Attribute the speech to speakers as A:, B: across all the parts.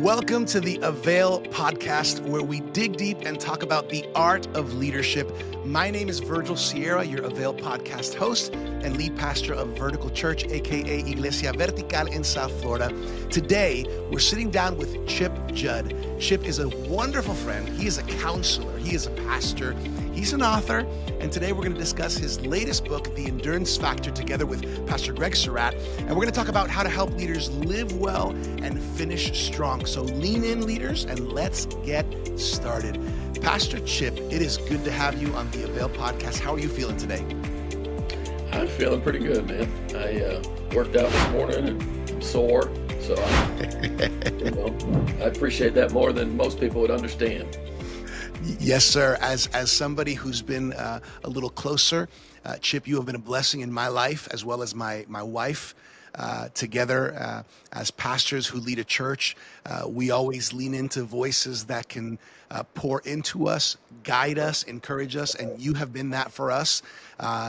A: Welcome to the AVAIL Podcast, where we dig deep and talk about the art of leadership. My name is Virgil Sierra, your AVAIL Podcast host and lead pastor of Vertical Church, aka Iglesia Vertical in South Florida. Today, we're sitting down with Chip Judd. Chip is a wonderful friend. He is a counselor. He is a pastor. He's an author. And today we're going to discuss his latest book, The Endurance Factor, together with Pastor Greg Surratt. And we're going to talk about how to help leaders live well and finish strong. So lean in, leaders, and let's get started. Pastor Chip, it is good to have you on the AVAIL Podcast. How are you feeling today?
B: I'm feeling pretty good, man. I worked out this morning and I'm sore, so I appreciate that more than most people would understand.
A: Yes, sir. As somebody who's been a little closer, Chip, you have been a blessing in my life as well as my wife. Together as pastors who lead a church, we always lean into voices that can pour into us, guide us, encourage us, and you have been that for us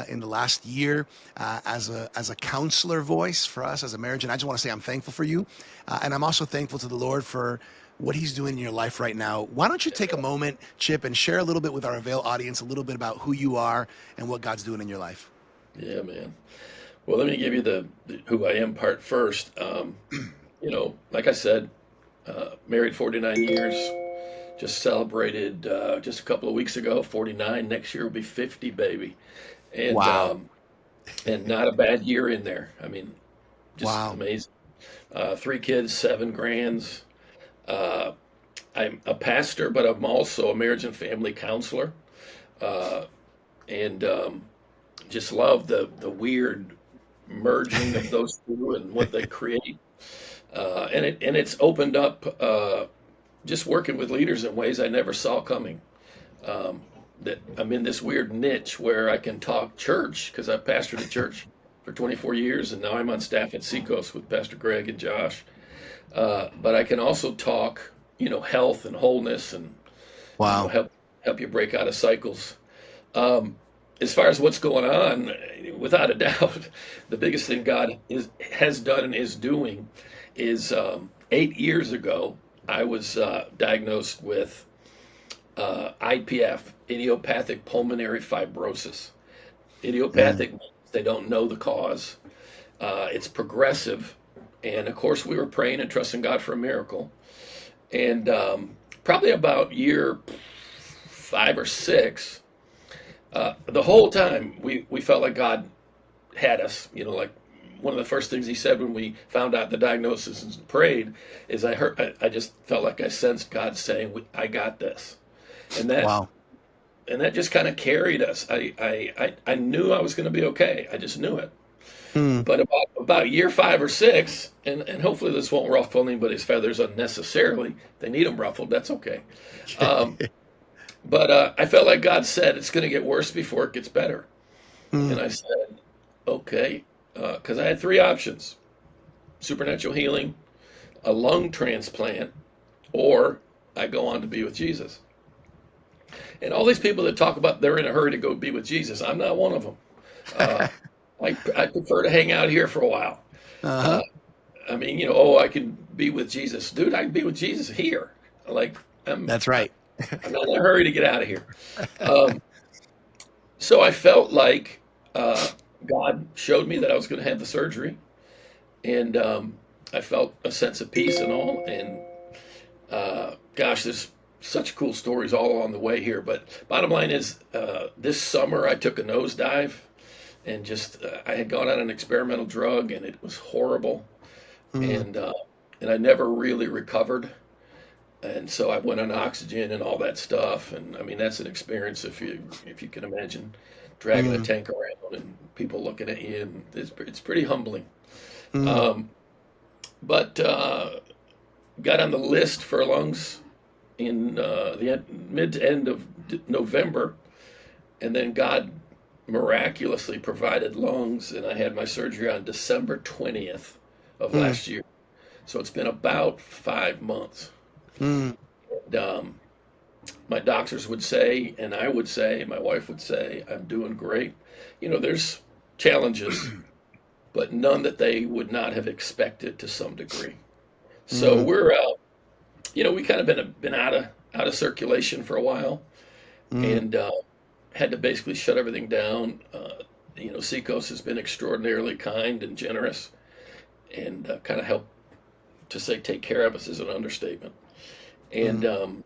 A: in the last year as a counselor voice for us as a marriage. And I just want to say I'm thankful for you, and I'm also thankful to the Lord for what he's doing in your life right now. Why don't you take a moment, Chip, and share a little bit with our AVAIL audience, a little bit about who you are and what God's doing in your life?
B: Yeah, man. Well, let me give you the who I am part first. Like I said, married 49 years, just celebrated just a couple of weeks ago, 49. Next year will be 50, baby. And,
A: wow.
B: And not a bad year in there. I mean, just
A: wow.
B: Amazing. 3 kids, 7 grands. I'm a pastor, but I'm also a marriage and family counselor. And just love the weird merging of those two and what they create, and it's opened up just working with leaders in ways I never saw coming. That I'm in this weird niche where I can talk church because I've pastored a church for 24 years, and now I'm on staff at Seacoast with Pastor Greg and Josh. But I can also talk, health and wholeness, and
A: wow,
B: help you break out of cycles. As far as what's going on, without a doubt, the biggest thing God has done and is doing is 8 years ago, I was diagnosed with IPF, idiopathic pulmonary fibrosis. Idiopathic means they don't know the cause. It's progressive. And of course, we were praying and trusting God for a miracle. And probably about year 5 or 6, the whole time we felt like God had us, like one of the first things he said when we found out the diagnosis and prayed is I just felt like I sensed God saying, I got this. And that,
A: wow.
B: And that just kind of carried us. I knew I was going to be okay. I just knew it. But about year 5 or 6, and hopefully this won't ruffle anybody's feathers unnecessarily. They need them ruffled. That's okay. But I felt like God said, it's going to get worse before it gets better. And I said, okay, because I had 3 options: supernatural healing, a lung transplant, or I go on to be with Jesus. And all these people that talk about they're in a hurry to go be with Jesus, I'm not one of them. I prefer to hang out here for a while. I mean, I can be with Jesus. Dude, I can be with Jesus here. That's right. I'm not in a hurry to get out of here. So I felt like God showed me that I was going to have the surgery. And I felt a sense of peace and all. And gosh, there's such cool stories all along the way here. But bottom line is, this summer I took a nosedive. And just, I had gone on an experimental drug, and it was horrible. And I never really recovered. And so I went on oxygen and all that stuff. And I mean, that's an experience if you can imagine dragging a tank around and people looking at you, and it's pretty humbling. But got on the list for lungs in the mid to end of November, and then God miraculously provided lungs, and I had my surgery on December 20th of last year. So it's been about 5 months. And, my doctors would say, and I would say, my wife would say, I'm doing great. There's challenges, but none that they would not have expected to some degree. So we're we kind of been out of circulation for a while,
A: Mm.
B: and had to basically shut everything down. Seacoast has been extraordinarily kind and generous, and kind of helped, to say take care of us is an understatement. And
A: Mm.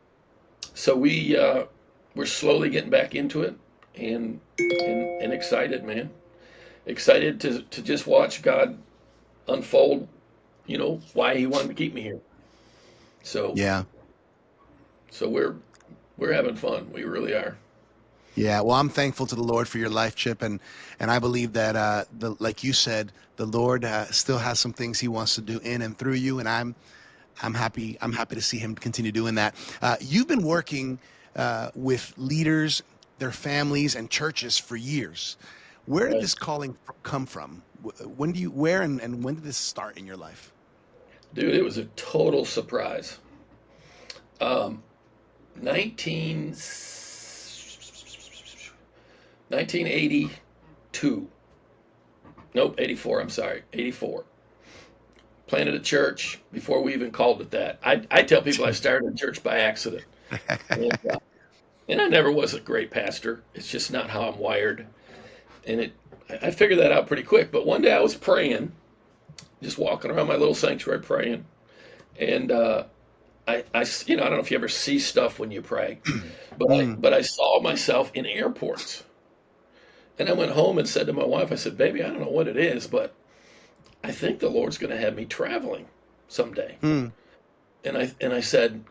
B: so we're slowly getting back into it, and excited, man. Excited to just watch God unfold, why He wanted to keep me here. So
A: Yeah.
B: so we're having fun. We really are.
A: Yeah, well, I'm thankful to the Lord for your life, Chip, and I believe that like you said, the Lord still has some things He wants to do in and through you, and I'm happy. I'm happy to see Him continue doing that. You've been working with leaders, their families, and churches for years. Where did
B: Right.
A: this calling come from? When do you where and when did this start in your life?
B: Dude, it was a total surprise. Um, 19, 1982. Nope, 84. I'm sorry, 84. Planted a church before we even called it that. I tell people I started a church by accident. And, and I never was a great pastor. It's just not how I'm wired. And I figured that out pretty quick. But one day I was praying, just walking around my little sanctuary praying. And I don't know if you ever see stuff when you pray, but
A: Mm.
B: I saw myself in airports. And I went home and said to my wife, I said, baby, I don't know what it is, but I think the Lord's going to have me traveling someday.
A: Mm.
B: And I said,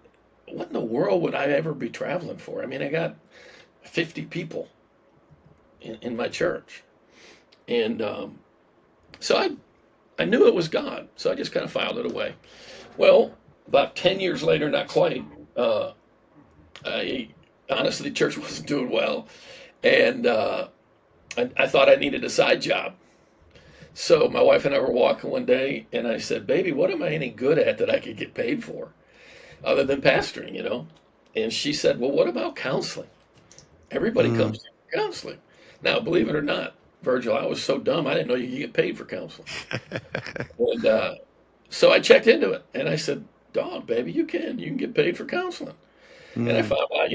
B: what in the world would I ever be traveling for? I mean, I got 50 people in my church. And so I knew it was God. So I just kind of filed it away. Well, about 10 years later, not quite, honestly, church wasn't doing well. And I thought I needed a side job. So my wife and I were walking one day, and I said, baby, what am I any good at that I could get paid for other than pastoring? And she said, well, what about counseling? Everybody
A: Mm.
B: comes to counseling. Now, believe it or not, Virgil, I was so dumb, I didn't know you could get paid for counseling. And so I checked into it, and I said, dog, baby, you can get paid for counseling. And I
A: Mm.
B: found out,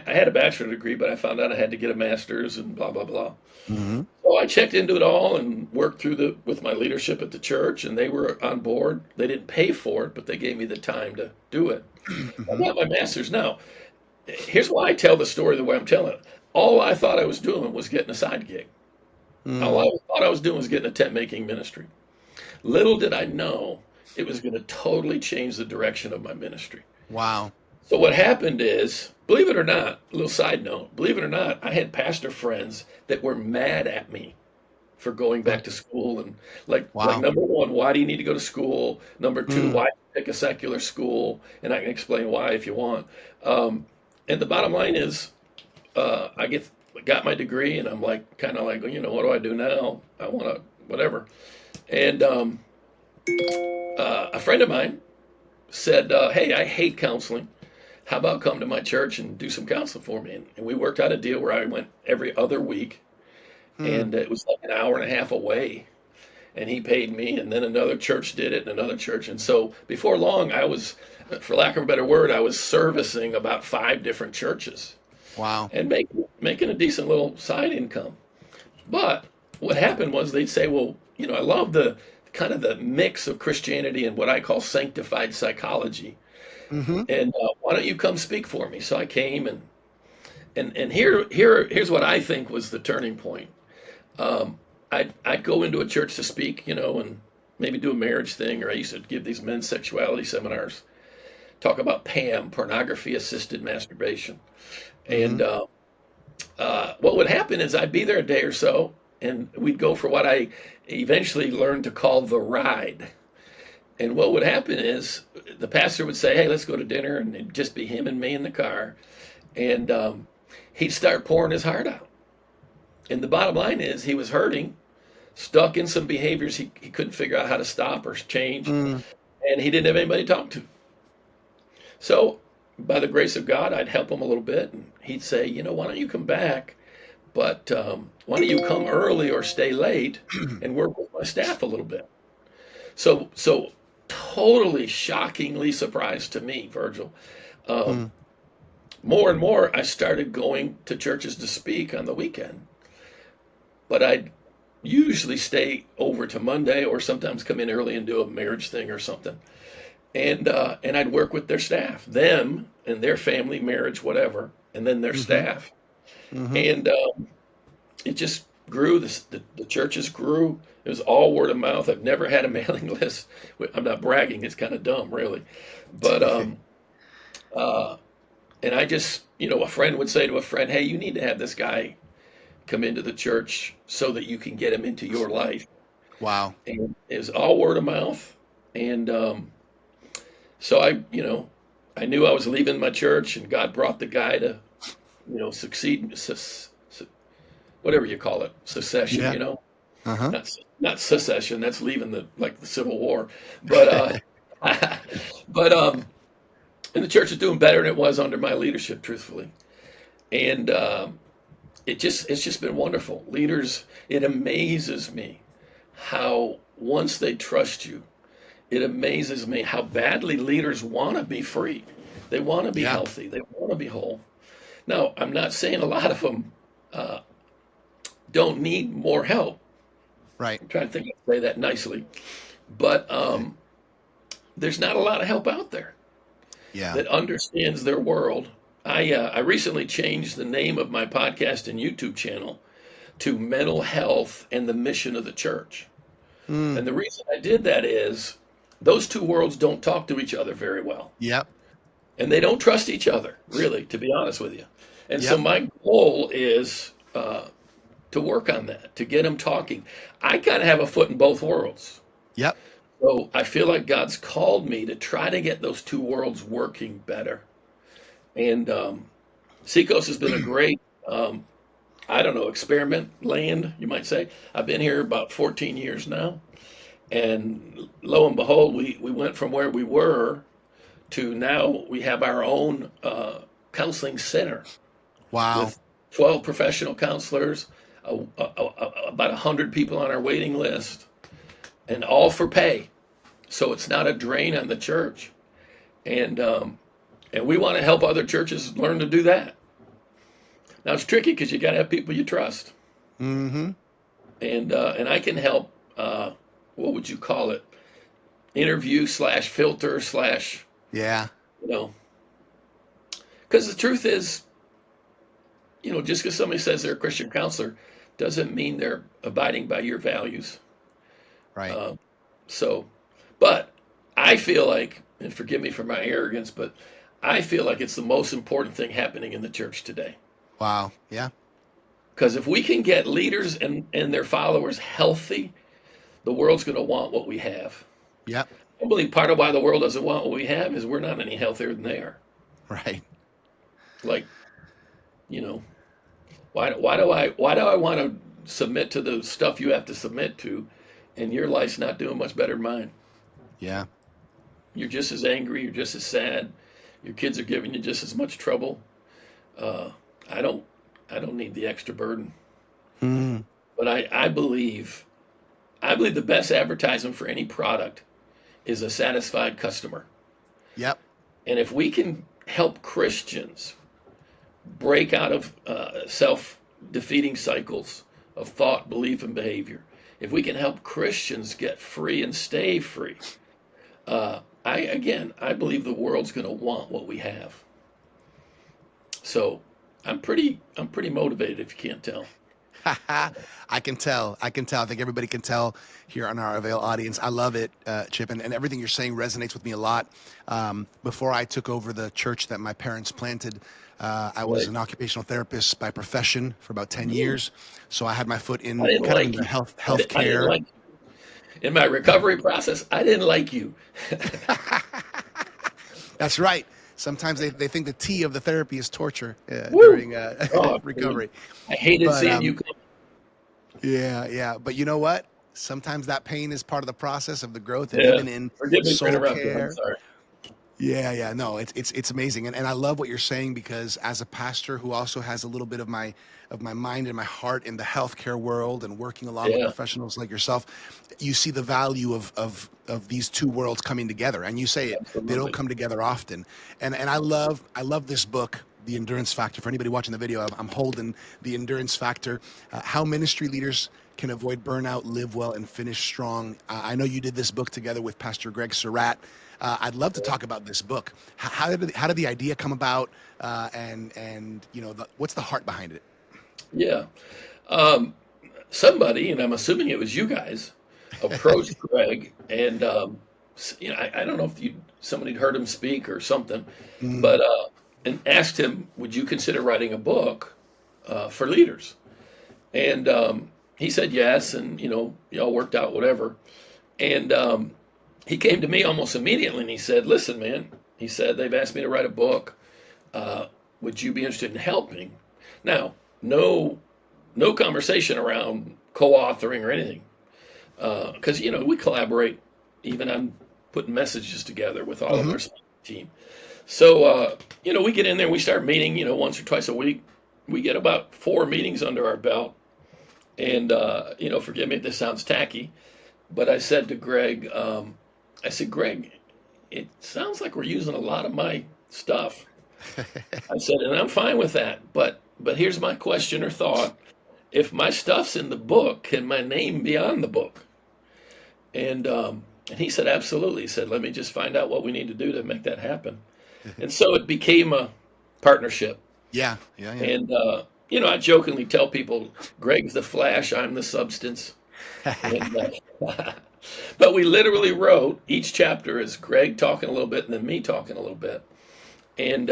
B: I had a bachelor's degree, but I found out I had to get a master's and blah, blah, blah.
A: Mhm.
B: So I checked into it all and worked through with my leadership at the church, and they were on board. They didn't pay for it, but they gave me the time to do it. I
A: Mhm.
B: got my master's now. Here's why I tell the story the way I'm telling it. All I thought I was doing was getting a side gig. All
A: Mm.
B: I thought I was doing was getting a tent making ministry. Little did I know it was going to totally change the direction of my ministry.
A: Wow.
B: So what happened is, believe it or not, a little side note, believe it or not, I had pastor friends that were mad at me for going
A: Mm.
B: back to school. And like
A: Wow.
B: number one, why do you need to go to school? Number two,
A: Mm.
B: why pick a secular school? And I can explain why if you want. And the bottom line is, got my degree, and I'm like, kind of like, what do I do now? I want to, whatever. And a friend of mine said, hey, I hate counseling. How about come to my church and do some counseling for me? And we worked out a deal where I went every other week,
A: Mm.
B: and it was like an hour and a half away. And he paid me, and then another church did it, and another church. And so before long, I was, for lack of a better word, I was servicing about 5 different churches
A: Wow.
B: and making a decent little side income. But what happened was they'd say, well, I love the kind of the mix of Christianity and what I call sanctified psychology.
A: Mhm.
B: And why don't you come speak for me? So I came, and here's what I think was the turning point. I'd go into a church to speak, and maybe do a marriage thing, or I used to give these men's sexuality seminars, talk about PAM, pornography assisted masturbation. And
A: Mhm.
B: what would happen is I'd be there a day or so, and we'd go for what I eventually learned to call the ride. And what would happen is the pastor would say, hey, let's go to dinner, and it'd just be him and me in the car. And he'd start pouring his heart out. And the bottom line is he was hurting, stuck in some behaviors he couldn't figure out how to stop or change,
A: Mm.
B: and he didn't have anybody to talk to. So by the grace of God, I'd help him a little bit, and he'd say, why don't you come back, but why don't you come early or stay late and work with my staff a little bit? So totally shockingly surprised to me, Virgil. Um,
A: Mm.
B: More and more, I started going to churches to speak on the weekend, but I'd usually stay over to Monday or sometimes come in early and do a marriage thing or something. And I'd work with their staff, them and their family, marriage, whatever, and then their
A: Mm-hmm.
B: staff.
A: Mm-hmm.
B: And it just grew. The churches grew. It was all word of mouth. I've never had a mailing list. I'm not bragging. It's kind of dumb, really. But uh, and I just, a friend would say to a friend, "Hey, you need to have this guy come into the church so that you can get him into your life."
A: Wow.
B: And it was all word of mouth. And so I knew I was leaving my church, and God brought the guy to, succeed, whatever you call it, secession.
A: Yeah. Uh-huh.
B: Not secession. That's leaving the Civil War, but but and the church is doing better than it was under my leadership, truthfully, and it's just been wonderful. Leaders, it amazes me how once they trust you, it amazes me how badly leaders want to be free. They want to be
A: Yeah.
B: healthy. They want to be whole. Now, I'm not saying a lot of them don't need more help.
A: Right.
B: I'm trying to think how to say that nicely, but there's not a lot of help out there
A: Yeah.
B: that understands their world. I recently changed the name of my podcast and YouTube channel to Mental Health and the Mission of the Church.
A: Mm.
B: And the reason I did that is those two worlds don't talk to each other very well.
A: Yep.
B: And they don't trust each other, really, to be honest with you. And so
A: Yep.
B: my goal is to work on that, to get them talking. I kind of have a foot in both worlds.
A: Yep.
B: So I feel like God's called me to try to get those two worlds working better. And Seacoast has been a great, experiment land, you might say. I've been here about 14 years now. And lo and behold, we went from where we were to now we have our own counseling center
A: Wow.
B: with 12 professional counselors, about 100 people on our waiting list, and all for pay. So it's not a drain on the church. And we want to help other churches learn to do that. Now it's tricky because you got to have people you trust,
A: Mm-hmm.
B: and I can help. What would you call it? Interview / filter /
A: Yeah.
B: Because the truth is, just because somebody says they're a Christian counselor doesn't mean they're abiding by your values.
A: Right.
B: But I feel like, and forgive me for my arrogance, but I feel like it's the most important thing happening in the church today.
A: Wow. Yeah.
B: Because if we can get leaders and their followers healthy, the world's going to want what we have.
A: Yep.
B: I believe part of why the world doesn't want what we have is we're not any healthier than they are.
A: Right.
B: Like, why do I want to submit to the stuff you have to submit to, and your life's not doing much better than mine?
A: Yeah.
B: You're just as angry. You're just as sad. Your kids are giving you just as much trouble. I don't need the extra burden.
A: Mm.
B: But I believe the best advertisement for any product is a satisfied customer.
A: Yep.
B: And if we can help Christians break out of self-defeating cycles of thought, belief, and behavior, if we can help Christians get free and stay free, I believe the world's going to want what we have. So I'm pretty motivated, if you can't tell.
A: I can tell. I think everybody can tell here on our Avail audience. I love it, Chip, and everything you're saying resonates with me a lot. Before I took over the church that my parents planted, I was
B: Right.
A: an occupational therapist by profession for about 10 years. So I had my foot in
B: I didn't
A: kind of
B: like
A: in the
B: you.
A: health
B: I didn't
A: healthcare.
B: like you. In my recovery process, I didn't like you.
A: That's right. Sometimes they think the T of the therapy is torture
B: Woo!
A: during
B: Oh, dude.
A: recovery.
B: I hated
A: But
B: seeing you come.
A: yeah. But you know what? Sometimes that pain is part of the process of the growth, and
B: Yeah.
A: even in
B: Forgive me for
A: soul
B: interrupting. I'm
A: care.
B: sorry.
A: Yeah. No, it's amazing, and I love what you're saying, because as a pastor who also has a little bit of my mind and my heart in the healthcare world and working along with
B: Yeah,
A: professionals like yourself, you see the value of these two worlds coming together, and you say they don't
B: absolutely.
A: come together often, and I love this book. The Endurance Factor. For anybody watching the video, I'm holding The Endurance Factor, how ministry leaders can avoid burnout, live well, and finish strong. I know you did this book together with Pastor Greg Surratt. I'd love to talk about this book. How did the idea come about, and what's the heart behind it?
B: Yeah. Um, Somebody, and I'm assuming it was you guys, approached Greg, and I don't know if somebody heard him speak or something,
A: Mm,
B: but and asked him, "Would you consider writing a book for leaders?" And he said yes, and y'all worked out whatever. And he came to me almost immediately, and he said, "Listen, man," he said, "they've asked me to write a book. Uh, would you be interested in helping?" Now, no conversation around co-authoring or anything, because we collaborate even on putting messages together with all of
A: hmm
B: our team. So we get in there, we start meeting, once or twice a week. We get about 4 meetings under our belt, and forgive me if this sounds tacky, but I said to Greg, Greg, it sounds like we're using a lot of my stuff. I said, and I'm fine with that, but here's my question or thought: if my stuff's in the book, can my name be on the book? And he said, absolutely. He said, let me just find out what we need to do to make that happen. And so it became a partnership.
A: yeah.
B: And I jokingly tell people, Greg's the flash, I'm the substance. And but we literally wrote each chapter as Greg talking a little bit and then me talking a little bit. And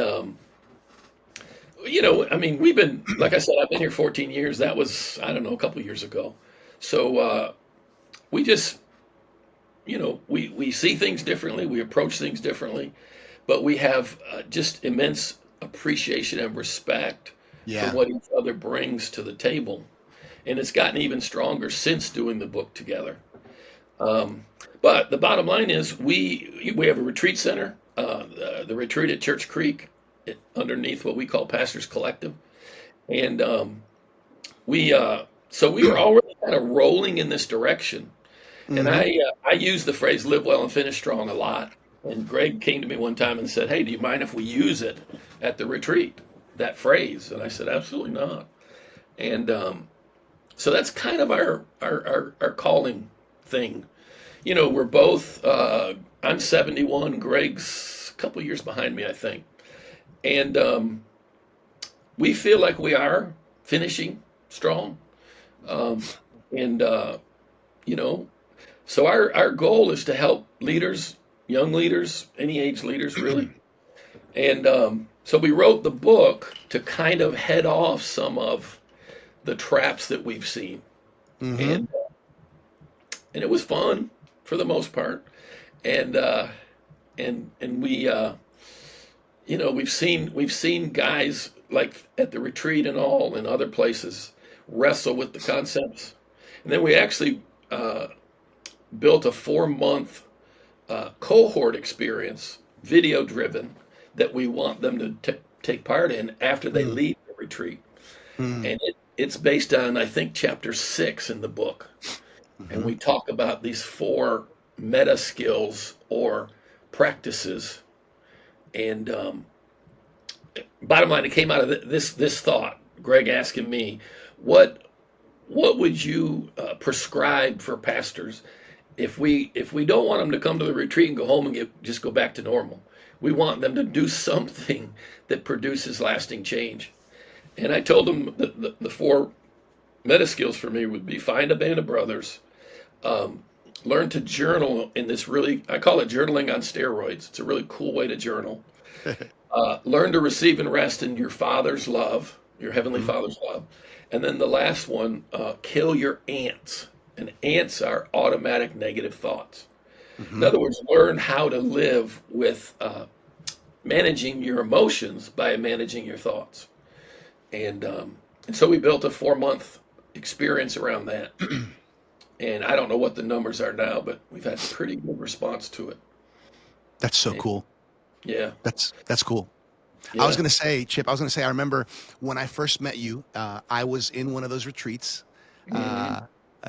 B: we've been, like I said, I've been here 14 years. That was, I don't know, a couple of years ago. So we just, we see things differently, we approach things differently, but we have just immense appreciation and respect for
A: Yeah.
B: what each other brings to the table. And it's gotten even stronger since doing the book together. Um, but the bottom line is we have a retreat center, the retreat at Church Creek, underneath what we call Pastors Collective, and we so we were already kind of rolling in this direction. And
A: hmm
B: I use the phrase "live well and finish strong" a lot. And Greg came to me one time and said, "Hey, do you mind if we use it at the retreat?" That phrase, and I said, "Absolutely not." And so that's kind of our calling thing. We're both. I'm 71. Greg's a couple years behind me, I think, and we feel like we are finishing strong. Um, and you know, so our goal is to help leaders, young leaders, any age leaders, really. And so we wrote the book to kind of head off some of the traps that we've seen,
A: hmm
B: and and it was fun for the most part. And and we we've seen guys like at the retreat and all and other places wrestle with the concepts, and then we actually built a 4 month cohort experience, video driven, that we want them to take part in after they leave the retreat.
A: mm
B: And it's based on, I think, chapter 6 in the book. And
A: hmm
B: we talk about these 4 meta skills or practices. And bottom line, it came out of this thought. Greg asking me, what would you prescribe for pastors if we don't want them to come to the retreat and go home and just go back to normal? We want them to do something that produces lasting change. And I told them the 4 meta skills for me would be: find a band of brothers, um, learn to journal in this really, I call it journaling on steroids. It's a really cool way to journal. Learn to receive and rest in your Father's love, your Heavenly
A: hmm
B: Father's love. And then the last one, kill your ants. And ants are automatic negative thoughts. In
A: hmm
B: other words, learn how to live with managing your emotions by managing your thoughts. And so we built a 4 month experience around that. And I don't know what the numbers are now, but we've had pretty good response to it.
A: That's so
B: And
A: cool.
B: Yeah.
A: That's cool. I was
B: Yeah.
A: going to say, Chip, I remember when I first met you, I was in one of those retreats
B: Hmm.
A: uh,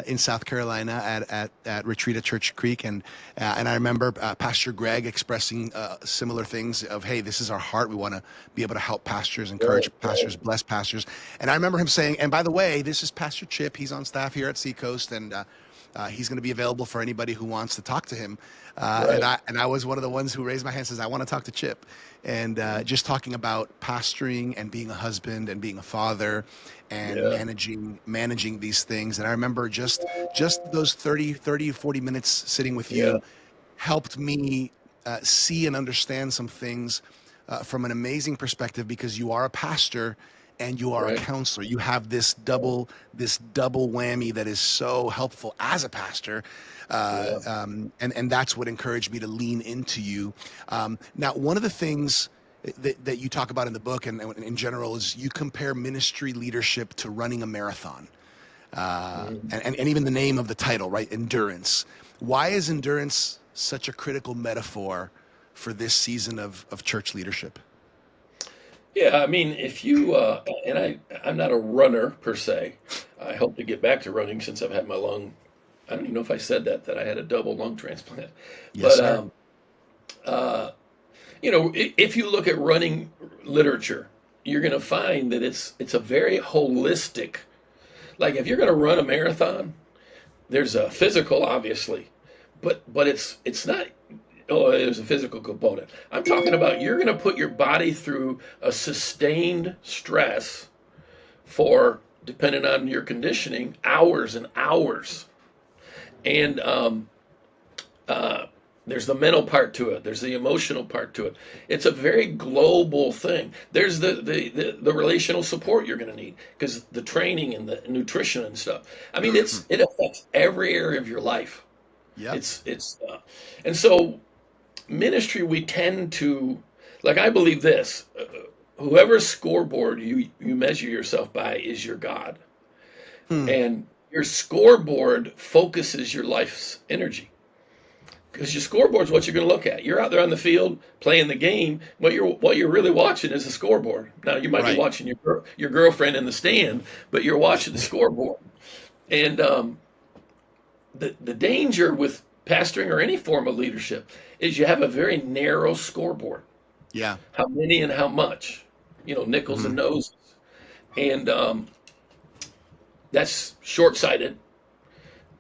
A: in South Carolina at Retreat at Church Creek. And I remember Pastor Greg expressing similar things of, hey, this is our heart. We want to be able to help pastors,
B: Right.
A: encourage
B: Right.
A: pastors, bless pastors. And I remember him saying, and by the way, this is Pastor Chip. He's on staff here at Seacoast, and he's going to be available for anybody who wants to talk to him. And
B: Right.
A: I was one of the ones who raised my hand and says, I want to talk to Chip. And just talking about pastoring and being a husband and being a father and
B: Yeah.
A: managing these things. And I remember just those 40 minutes sitting with
B: Yeah.
A: you helped me see and understand some things from an amazing perspective, because you are a pastor and you are a
B: Right.
A: counselor. You have this double whammy that is so helpful as a pastor,
B: Yeah.
A: and that's what encouraged me to lean into you. Now, one of the things that you talk about in the book and in general is you compare ministry leadership to running a marathon,
B: Mhm.
A: and even the name of the title, right? Endurance. Why is endurance such a critical metaphor for this season of church leadership?
B: Yeah, I mean, if you and I'm not a runner per se. I hope to get back to running since I've had my lung. I don't even know if I said that I had a double lung transplant.
A: Yes,
B: But
A: sir.
B: uh, if you look at running literature, you're going to find that it's a very holistic. Like if you're going to run a marathon, there's a physical, obviously, but it's not. Oh, there's a physical component. I'm talking about you're going to put your body through a sustained stress for, depending on your conditioning, hours and hours. And uh, there's the mental part to it. There's the emotional part to it. It's a very global thing. There's the relational support you're going to need because the training and the nutrition and stuff. I mean, it affects every area of your life.
A: Yep.
B: It's and so ministry we tend to, like, I believe this: whoever's scoreboard you measure yourself by is your God,
A: Hmm.
B: and your scoreboard focuses your life's energy. Because your scoreboard is what you're going to look at. You're out there on the field playing the game. What you're really watching is the scoreboard. Now you might be
A: Right.
B: watching your girlfriend in the stand, but you're watching the scoreboard. And the danger with pastoring or any form of leadership is you have a very narrow scoreboard.
A: Yeah.
B: How many and how much? Nickels
A: Hmm.
B: and noses, and that's short-sighted,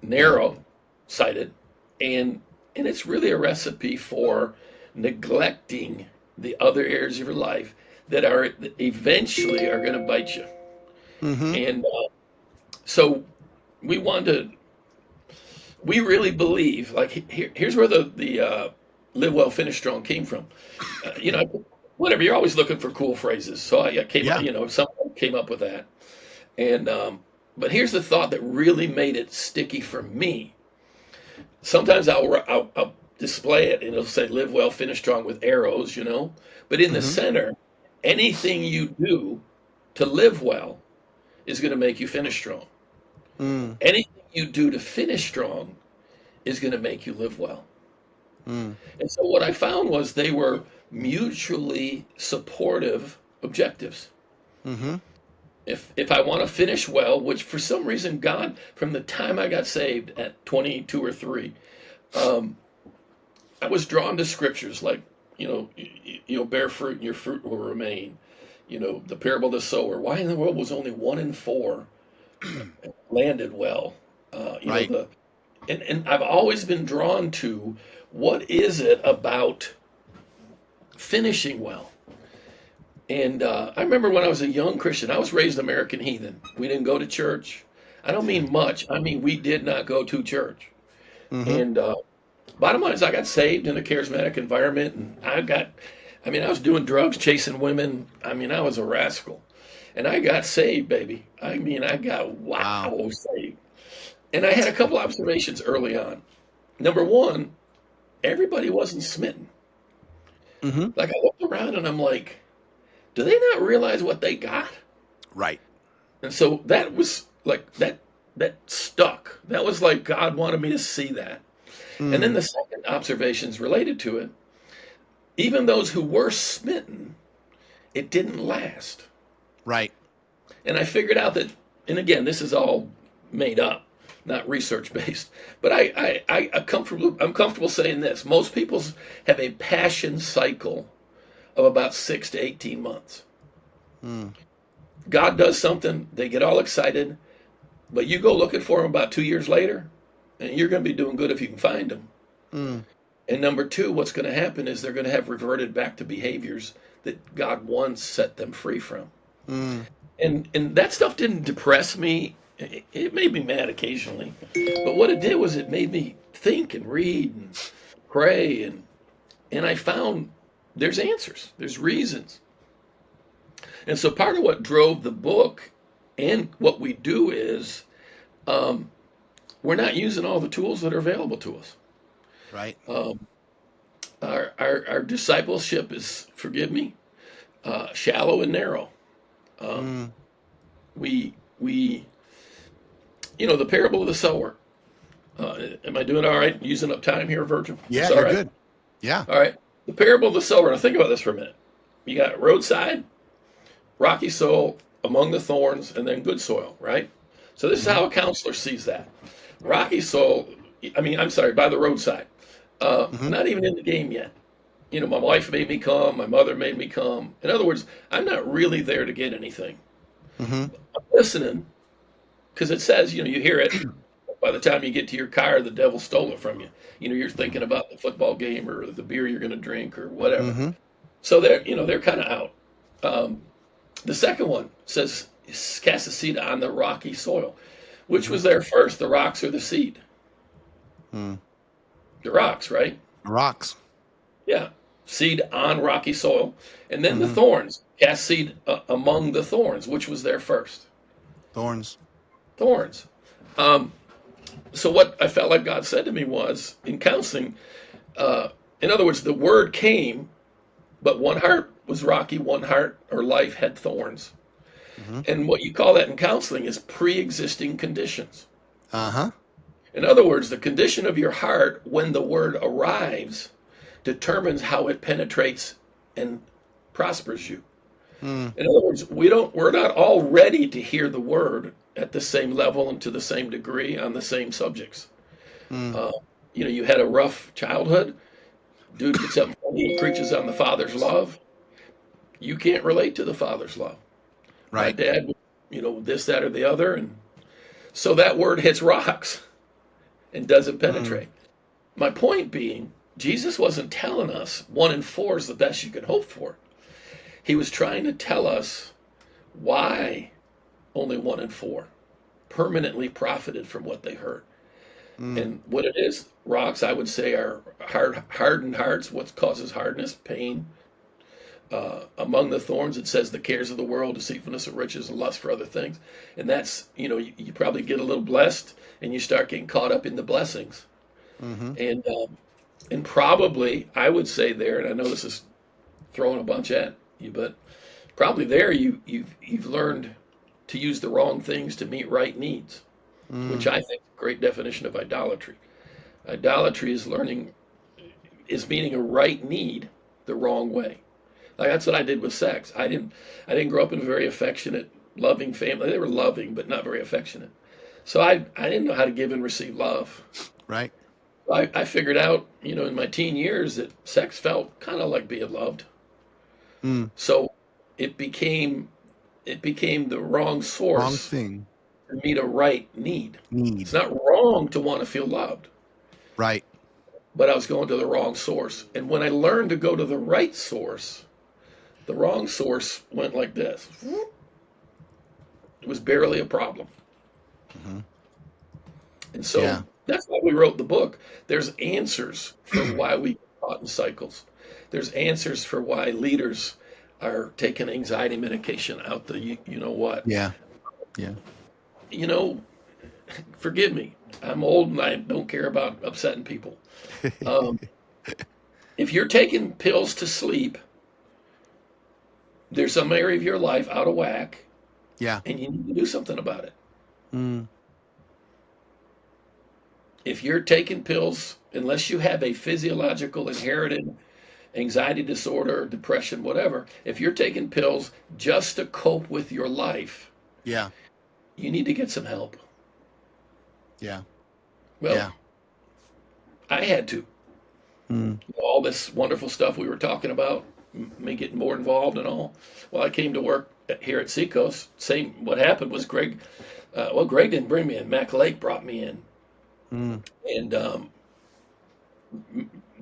A: Yeah.
B: narrow-sighted, and it's really a recipe for neglecting the other areas of your life that are eventually are going to bite you.
A: Hmm.
B: And so we want to, we really believe, like here's where the live well, finish strong came from. Whatever, you're always looking for cool phrases. So I came,
A: Yeah.
B: someone came up with that. And but here's the thought that really made it sticky for me. Sometimes I'll display it and it'll say "Live well, finish strong" with arrows. But in the
A: Hmm.
B: center, anything you do to live well is going to make you finish strong.
A: Mm.
B: Anything you do to finish strong is going to make you live well.
A: Mm.
B: And so what I found was they were mutually supportive objectives.
A: Hmm.
B: If I want to finish well, which for some reason God, from the time I got saved at 22 or 3, um, I was drawn to scriptures like, you'll bear fruit and your fruit will remain. The parable of the sower. Why in the world was only 1 in 4 landed well?
A: Right.
B: And I've always been drawn to what is it about finishing well. And I remember when I was a young Christian, I was raised American heathen. We didn't go to church. I don't mean much. I mean, we did not go to church.
A: Hmm.
B: And bottom line is, I got saved in a charismatic environment. And I was doing drugs, chasing women. I mean, I was a rascal. And I got saved, baby. I mean, I got
A: Wow.
B: saved. And I had a couple observations early on. Number one, everybody wasn't smitten.
A: Hmm.
B: Like, I looked around and I'm like, do they not realize what they got?
A: Right.
B: And so that was like that stuck. That was like God wanted me to see that. And then
A: Mm.
B: the second observations related to it, even those who were smitten, it didn't last.
A: Right.
B: And I figured out that, and again, this is all made up, not research based, but I'm comfortable saying this. Most people have a passion cycle of about 6 to 18 months. God does something, they get all excited, but you go looking for them about 2 years later, and you're going to be doing good if you can find them. And number two, what's going to happen is they're going to have reverted back to behaviors that God once set them free from. And that stuff didn't depress me. It made me mad occasionally. But what it did was it made me think and read and pray. And I found there's answers. There's reasons. And so part of what drove the book and what we do is we're not using all the tools that are available to us.
A: Right.
B: Our discipleship is, forgive me, shallow and narrow. We the parable of the sower. Am I doing all right? Using up time here, Virgil?
A: Yeah,
B: you're
A: good. Yeah.
B: All right. The parable of the sower. Now think about this for a minute. You got roadside, rocky soil, among the thorns, and then good soil, right? So this is how a counselor sees that. Rocky soil, by the roadside. Not even in the game yet. My wife made me come. My mother made me come. In other words, I'm not really there to get anything. I'm listening because it says, you hear it. By the time you get to your car, the devil stole it from you. You're thinking about the football game or the beer you're going to drink or whatever. So they're kind of out. The second one says, cast the seed on the rocky soil. Which was there first, the rocks or the seed? The rocks, right?
A: Rocks. Yeah.
B: Seed on rocky soil. And then the thorns. Cast seed among the thorns. Which was there first?
A: Thorns.
B: So what I felt like God said to me was, in counseling, in other words, the word came, but one heart was rocky, one heart or life had thorns. And what you call that in counseling is pre-existing conditions. In other words, the condition of your heart when the word arrives determines how it penetrates and prospers you. In other words, we're not all ready to hear the word at the same level and to the same degree on the same subjects. You had a rough childhood. Dude gets up and he preaches on the Father's love. You can't relate to the Father's love.
A: Right.
B: My dad, this, that, or the other. And so that word hits rocks and doesn't penetrate. My point being, Jesus wasn't telling us 1 in 4 is the best you can hope for. He was trying to tell us why only 1 in 4 permanently profited from what they heard. And what it is, rocks, I would say, are hardened hearts. What causes hardness? Pain. Among the thorns, it says the cares of the world, deceitfulness of riches, and lust for other things. And that's, you probably get a little blessed, and you start getting caught up in the blessings. And probably, I would say there, and I know this is throwing a bunch at you, but probably there you've learned to use the wrong things to meet right needs, which I think is a great definition of idolatry. Idolatry is meeting a right need the wrong way. Like that's what I did with sex. I didn't grow up in a very affectionate, loving family. They were loving, but not very affectionate. So I didn't know how to give and receive love.
A: Right.
B: I figured out, in my teen years that sex felt kind of like being loved. So it became the wrong source.
A: Wrong thing.
B: To meet a right need. It's not wrong to want to feel loved.
A: Right.
B: But I was going to the wrong source. And when I learned to go to the right source, the wrong source went like this. It was barely a problem. And so that's why we wrote the book. There's answers for why we get caught in cycles. There's answers for why leaders are taking anxiety medication out the you know what.
A: Yeah.
B: Forgive me. I'm old and I don't care about upsetting people. If you're taking pills to sleep, there's some area of your life out of whack.
A: Yeah.
B: And you need to do something about it. If you're taking pills, unless you have a physiological inherited anxiety disorder, depression, whatever, if you're taking pills just to cope with your life,
A: Yeah.
B: you need to get some help.
A: Yeah.
B: Well,
A: Yeah.
B: I had to.
A: Mm.
B: All this wonderful stuff we were talking about, me getting more involved and all. Well, I came to work here at Seacoast. What happened was Greg, Greg didn't bring me in. Mac Lake brought me in.
A: Mm.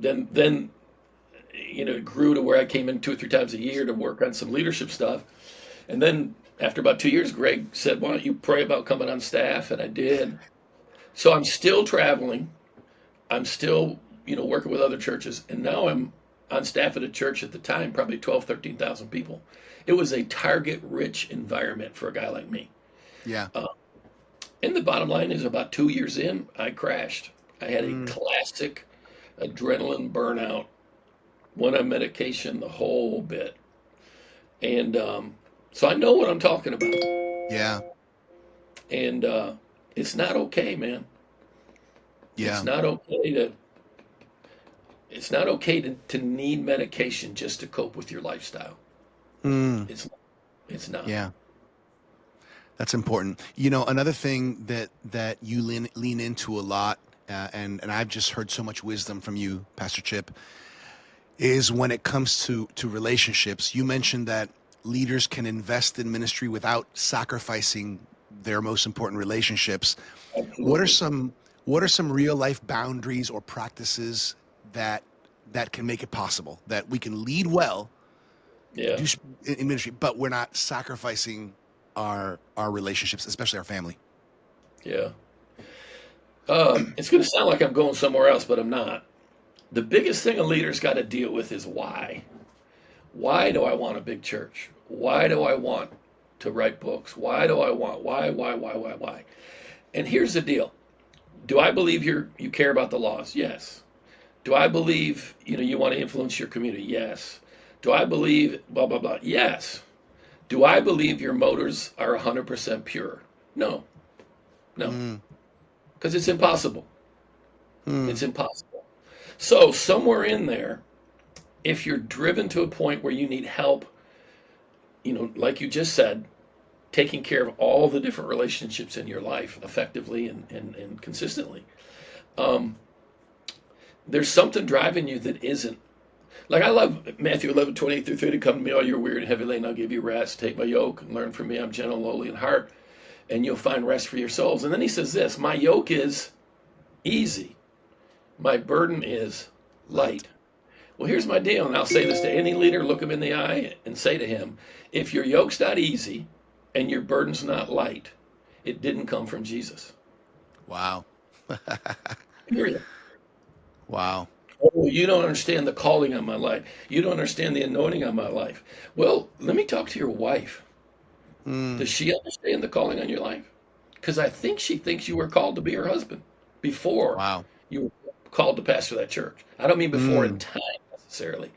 B: And then it grew to where I came in 2 or 3 times a year to work on some leadership stuff. And then after about 2 years, Greg said, "Why don't you pray about coming on staff?" And I did. So I'm still traveling. I'm still, working with other churches. And now I'm on staff at a church at the time, probably 12, 13,000 people. It was a target-rich environment for a guy like me.
A: Yeah.
B: And the bottom line is about 2 years in, I crashed. I had a classic adrenaline burnout, went on medication, the whole bit. And so I know what I'm talking about.
A: Yeah.
B: And it's not okay, man.
A: Yeah.
B: It's not okay to need medication just to cope with your lifestyle.
A: Mm.
B: It's not.
A: Yeah. That's important. Another thing that you lean into a lot, and I've just heard so much wisdom from you, Pastor Chip, is when it comes to relationships. You mentioned that leaders can invest in ministry without sacrificing their most important relationships.
B: Absolutely.
A: What are some real life boundaries or practices that can make it possible that we can lead well,
B: Yeah.
A: do in ministry, but we're not sacrificing our relationships, especially our family?
B: Yeah. It's going to sound like I'm going somewhere else, but I'm not. The biggest thing a leader's got to deal with is why. Why do I want a big church? Why do I want to write books? Why? And here's the deal. Do I believe you care about the lost? Yes. Do I believe, you want to influence your community? Yes. Do I believe blah, blah, blah? Yes. Do I believe your motives are 100% pure? No. Because it's impossible. It's impossible. So somewhere in there, if you're driven to a point where you need help, like you just said, taking care of all the different relationships in your life effectively and consistently, there's something driving you that isn't. Like I love Matthew 11:28-30, "Come to me, all you're weary and heavy laden, I'll give you rest. Take my yoke and learn from me. I'm gentle and lowly in heart, and you'll find rest for your souls." And then he says this, "My yoke is easy. My burden is light." Well, here's my deal, and I'll say this to any leader, look him in the eye and say to him, if your yoke's not easy and your burden's not light, it didn't come from Jesus.
A: Wow.
B: Period.
A: Wow.
B: Oh, you don't understand the calling on my life. You don't understand the anointing on my life. Well, let me talk to your wife. Does she understand the calling on your life? Because I think she thinks you were called to be her husband before
A: Wow.
B: you were called to pastor that church. I don't mean before in time necessarily,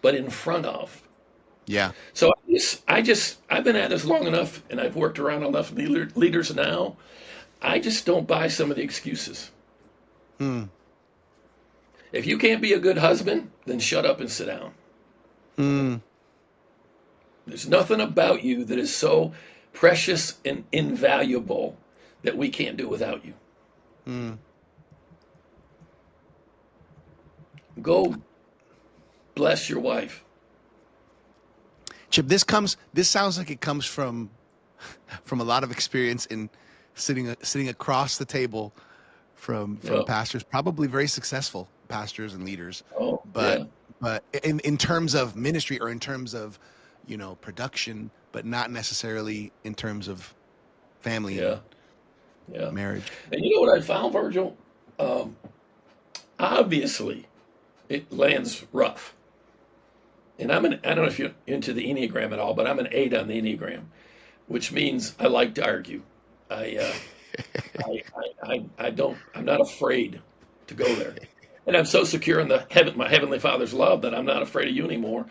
B: but in front of.
A: Yeah.
B: So I've been at this long enough, and I've worked around enough leaders now. I just don't buy some of the excuses. If you can't be a good husband, then shut up and sit down. There's nothing about you that is so precious and invaluable that we can't do without you. Go bless your wife.
A: Chip, this sounds like it comes from a lot of experience in sitting across the table from pastors, probably very successful pastors and leaders. But in terms of ministry or in terms of production, but not necessarily in terms of family and marriage.
B: And you know what I found, Virgil? Obviously, it lands rough. And I don't know if you're into the Enneagram at all, but I'm an 8 on the Enneagram, which means I like to argue. I'm not afraid to go there. And I'm so secure in my Heavenly Father's love that I'm not afraid of you anymore.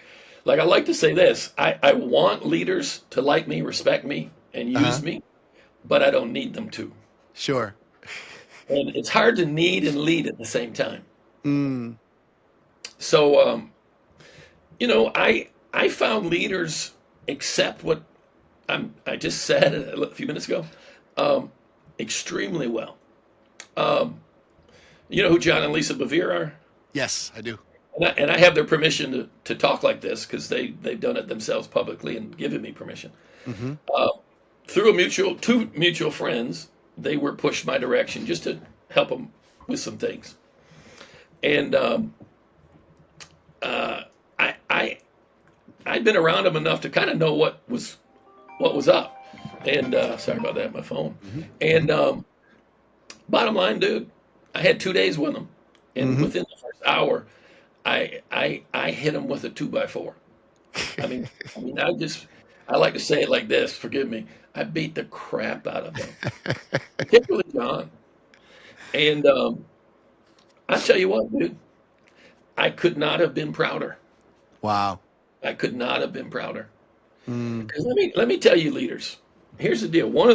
B: Like I like to say this, I want leaders to like me, respect me, and use me, but I don't need them to.
A: Sure.
B: And it's hard to need and lead at the same time. So I found leaders accept what I just said a few minutes ago, um, extremely well. Um, you know who John and Lisa Bevere are?
A: Yes, I do.
B: And I have their permission to talk like this because they've done it themselves publicly and given me permission.
A: Mm-hmm.
B: Uh, through two mutual friends, they were pushed my direction just to help them with some things. And uh, I I'd been around them enough to kind of know what was up. And sorry about that, my phone.
A: Mm-hmm.
B: And bottom line, dude, I had 2 days with them, and
A: Mm-hmm.
B: within the first hour, I hit them with a 2x4. I like to say it like this. Forgive me. I beat the crap out of them, particularly John. And I tell you what, dude, I could not have been prouder.
A: Wow.
B: I could not have been prouder.
A: Mm.
B: 'Cause let me tell you, leaders. Here's the deal. One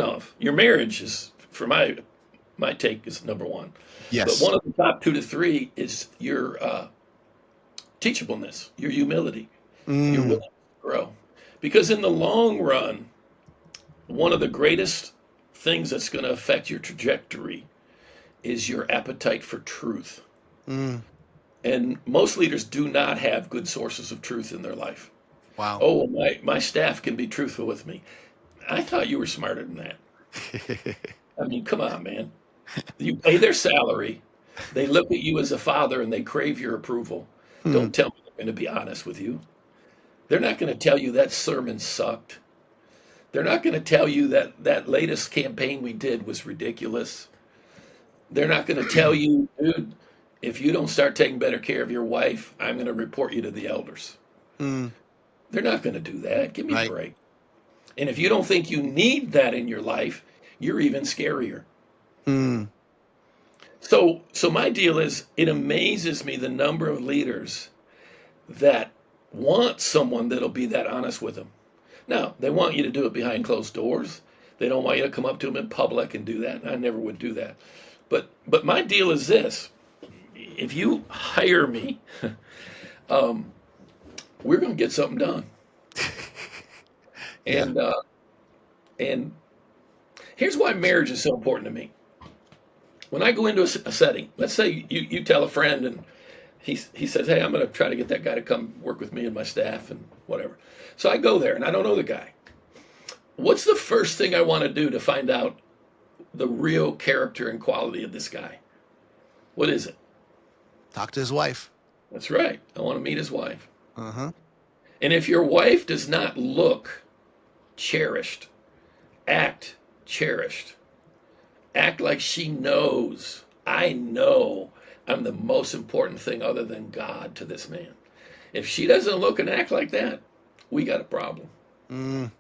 B: of your marriage is, for my take, is number one. But
A: Yes.
B: one of the top 2 to 3 is your teachableness, your humility, your
A: Mm.
B: willingness to grow. Because in the long run, one of the greatest things that's going to affect your trajectory is your appetite for truth.
A: Mm.
B: And most leaders do not have good sources of truth in their life.
A: Wow.
B: Oh, my staff can be truthful with me. I thought you were smarter than that. I mean, come on, man. You pay their salary. They look at you as a father and they crave your approval.
A: Mm.
B: Don't tell me they're going to be honest with you. They're not going to tell you that sermon sucked. They're not going to tell you that latest campaign we did was ridiculous. They're not going to tell you, dude, if you don't start taking better care of your wife, I'm going to report you to the elders.
A: Mm.
B: They're not going to do that. Give me a
A: Right.
B: break. And if you don't think you need that in your life, you're even scarier.
A: Mm.
B: So my deal is, it amazes me the number of leaders that want someone that'll be that honest with them. Now, they want you to do it behind closed doors. They don't want you to come up to them in public and do that. And I never would do that. But my deal is this: if you hire me, we're going to get something done.
A: Yeah.
B: And here's why marriage is so important to me. When I go into a setting, let's say you tell a friend and he says, hey, I'm going to try to get that guy to come work with me and my staff and whatever. So I go there and I don't know the guy. What's the first thing I want to do to find out the real character and quality of this guy? What is it?
A: Talk to his wife.
B: That's right. I want to meet his wife.
A: Uh-huh.
B: And if your wife does not look cherished, act cherished, act like she knows, I know I'm the most important thing other than God to this man. If she doesn't look and act like that, we got a problem.
A: Mm.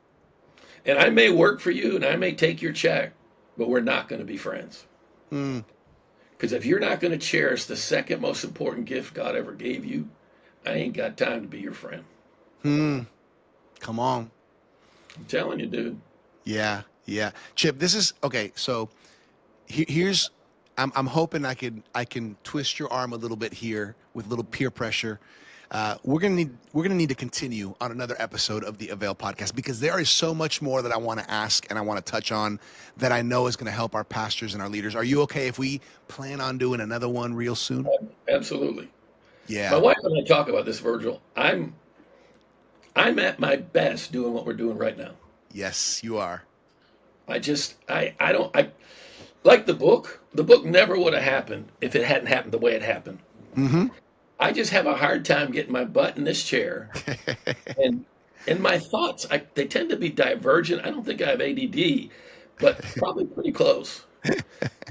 B: And I may work for you and I may take your check, but we're not going to be friends.
A: Mm.
B: Because if you're not going to cherish the second most important gift God ever gave you, I ain't got time to be your friend.
A: Mm. Come on.
B: I'm telling you, dude.
A: Yeah. Yeah. Chip, this is okay. So here's I'm hoping I can twist your arm a little bit here with a little peer pressure. We're gonna need to continue on another episode of the AVAIL podcast because there is so much more that I want to ask and I want to touch on that I know is going to help our pastors and our leaders. Are you okay if we plan on doing another one real soon?
B: Absolutely. My
A: Yeah.
B: wife and I talk about this, Virgil. I'm at my best doing what we're doing right now.
A: Yes, you are.
B: I like the book. The book never would have happened if it hadn't happened the way it happened.
A: Mm-hmm.
B: I just have a hard time getting my butt in this chair, and my thoughts, they tend to be divergent. I don't think I have ADD, but probably pretty close.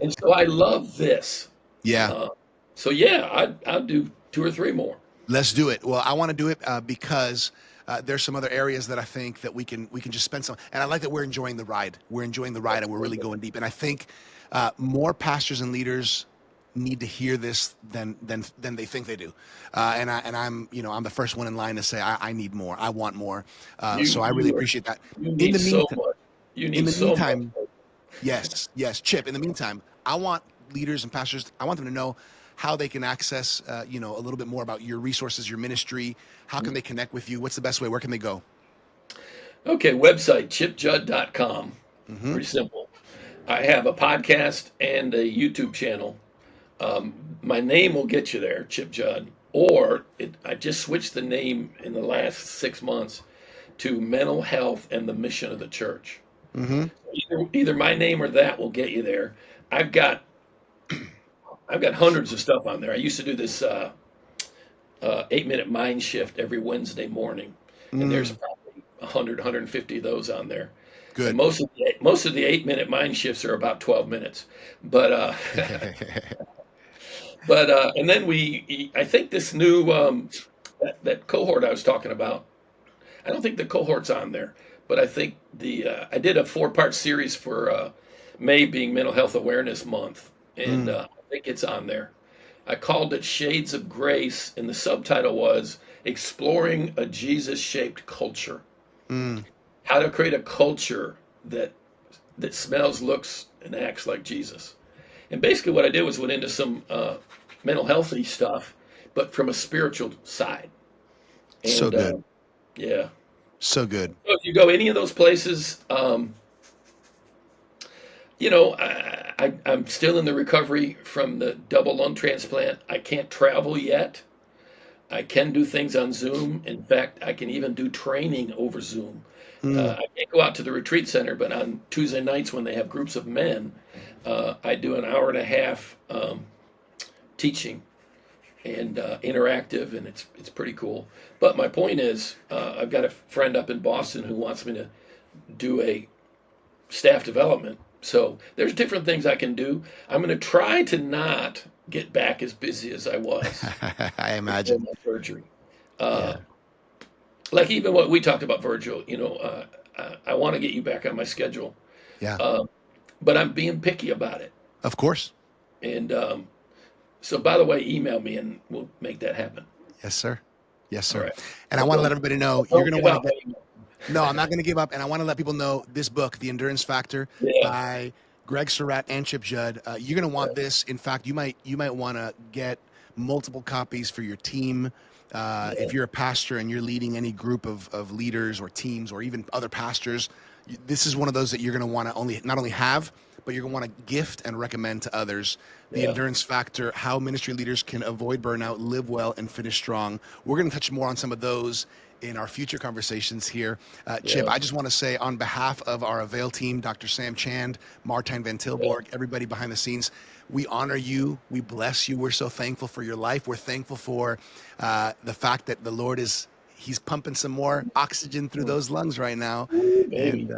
B: And so I love this.
A: Yeah.
B: So yeah, I'll do 2 or 3 more.
A: Let's do it. Well, I want to do it because there's some other areas that I think that we can just spend some. And I like that we're enjoying the ride. We're enjoying the ride, and we're really going deep. And I think more pastors and leaders need to hear this than they think they do. And I'm the first one in line to say I need more. I want more. So I really appreciate that.
B: You
A: In
B: need
A: the
B: so
A: meantime,
B: much. You
A: in
B: need
A: the
B: so
A: meantime,
B: much.
A: yes, Chip. In the meantime, I want leaders and pastors. I want them to know how they can access, a little bit more about your resources, your ministry. How can they connect with you? What's the best way? Where can they go?
B: Okay, website, chipjudd.com.
A: Mm-hmm.
B: Pretty simple. I have a podcast and a YouTube channel. My name will get you there, Chip Judd. Or I just switched the name in the last 6 months to Mental Health and the Mission of the Church.
A: Mm-hmm.
B: Either my name or that will get you there. I've got hundreds of stuff on there. I used to do this 8-minute mind shift every Wednesday morning, and there's probably 100, 150 of those on there.
A: Good.
B: And most of the 8-minute mind shifts are about 12 minutes, but and then I think this new that cohort I was talking about. I don't think the cohort's on there, but I think I did a 4-part series for May being Mental Health Awareness Month, and I think it's on there. I called it Shades of Grace, and the subtitle was Exploring a Jesus-Shaped Culture. How to create a culture that smells, looks, and acts like Jesus. And basically what I did was went into some mental healthy stuff, but from a spiritual side. And,
A: so good.
B: Yeah.
A: So good.
B: So if you go any of those places, I'm still in the recovery from the double lung transplant. I can't travel yet. I can do things on Zoom. In fact, I can even do training over Zoom. I can't go out to the retreat center, but on Tuesday nights when they have groups of men, I do an hour and a half teaching and interactive, and it's pretty cool. But my point is, I've got a friend up in Boston who wants me to do a staff development. So there's different things I can do. I'm going to try to not get back as busy as I was.
A: I imagine.
B: My surgery. Like even what we talked about, Virgil, I want to get you back on my schedule.
A: Yeah.
B: But I'm being picky about it.
A: Of course.
B: And so, by the way, email me and we'll make that happen.
A: Yes, sir. Yes, sir.
B: Right.
A: And I want to let everybody know you're going to want to get. No, I'm not going to give up. And I want to let people know this book, The Endurance Factor, by Greg Surratt and Chip Judd. You're going to want this. In fact, you might want to get multiple copies for your team. If you're a pastor and you're leading any group of leaders or teams or even other pastors, this is one of those that you're going to want to not only have, but you're going to want to gift and recommend to others. The Endurance Factor, How Ministry Leaders Can Avoid Burnout, Live Well, and Finish Strong. We're going to touch more on some of those in our future conversations here. Chip, I just want to say on behalf of our AVAIL team, Dr. Sam Chand, Martijn Van Tilborg, everybody behind the scenes, we honor you. We bless you. We're so thankful for your life. We're thankful for the fact that the Lord He's pumping some more oxygen through those lungs right now. And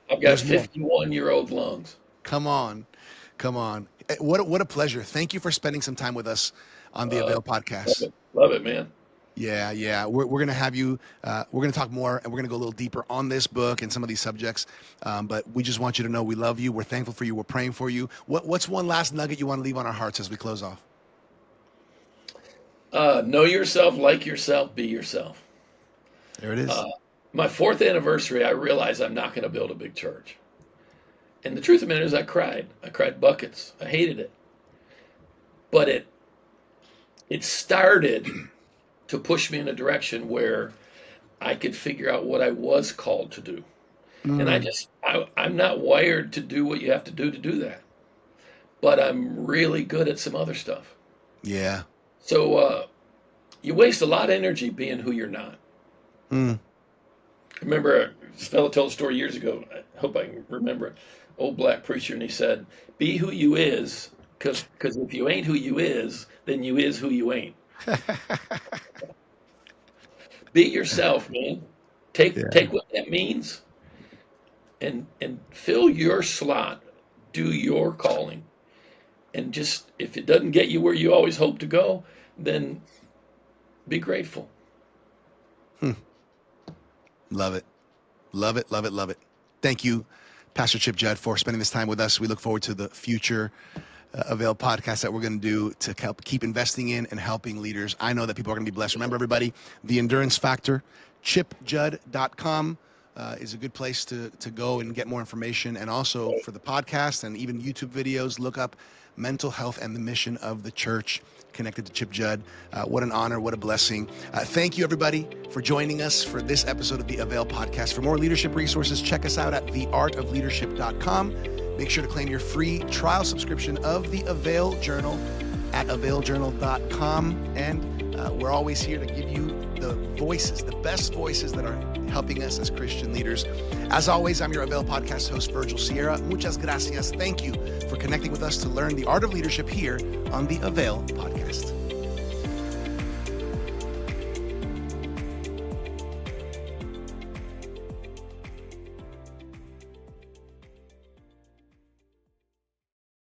B: I've got 51-year-old lungs.
A: Come on. What a pleasure. Thank you for spending some time with us on the AVAIL Podcast.
B: Love it, man.
A: Yeah. We're going to have you, we're going to talk more and we're going to go a little deeper on this book and some of these subjects. But we just want you to know we love you. We're thankful for you. We're praying for you. What's one last nugget you want to leave on our hearts as we close off?
B: Know yourself, like yourself, be yourself.
A: There it is.
B: My 4th anniversary, I realized I'm not going to build a big church. And the truth of it is I cried. I cried buckets. I hated it. But it started to push me in a direction where I could figure out what I was called to do. And I'm not wired to do what you have to do that. But I'm really good at some other stuff.
A: Yeah.
B: So you waste a lot of energy being who you're not. I remember this fellow told a story years ago. I hope I can remember it. Old black preacher, and he said, be who you is, because if you ain't who you is, then you is who you ain't. Be yourself, man. Take what that means and fill your slot. Do your calling. And just, if it doesn't get you where you always hope to go, then be grateful.
A: Love it. Thank you, Pastor Chip Judd, for spending this time with us. We look forward to the future AVAIL podcast that we're going to do to help keep investing in and helping leaders. I know that people are going to be blessed. Remember, everybody, The Endurance Factor, chipjudd.com. is a good place to go and get more information. And also for the podcast and even YouTube videos, look up Mental Health and the Mission of the Church, connected to Chip Judd. What an honor, what a blessing. Thank you, everybody, for joining us for this episode of the AVAIL Podcast. For more leadership resources, check us out at theartofleadership.com. Make sure to claim your free trial subscription of the AVAIL Journal at availjournal.com. And we're always here to give you the voices, the best voices that are helping us as Christian leaders. As always, I'm your AVAIL Podcast host, Virgil Sierra. Muchas gracias. Thank you for connecting with us to learn the art of leadership here on the AVAIL Podcast.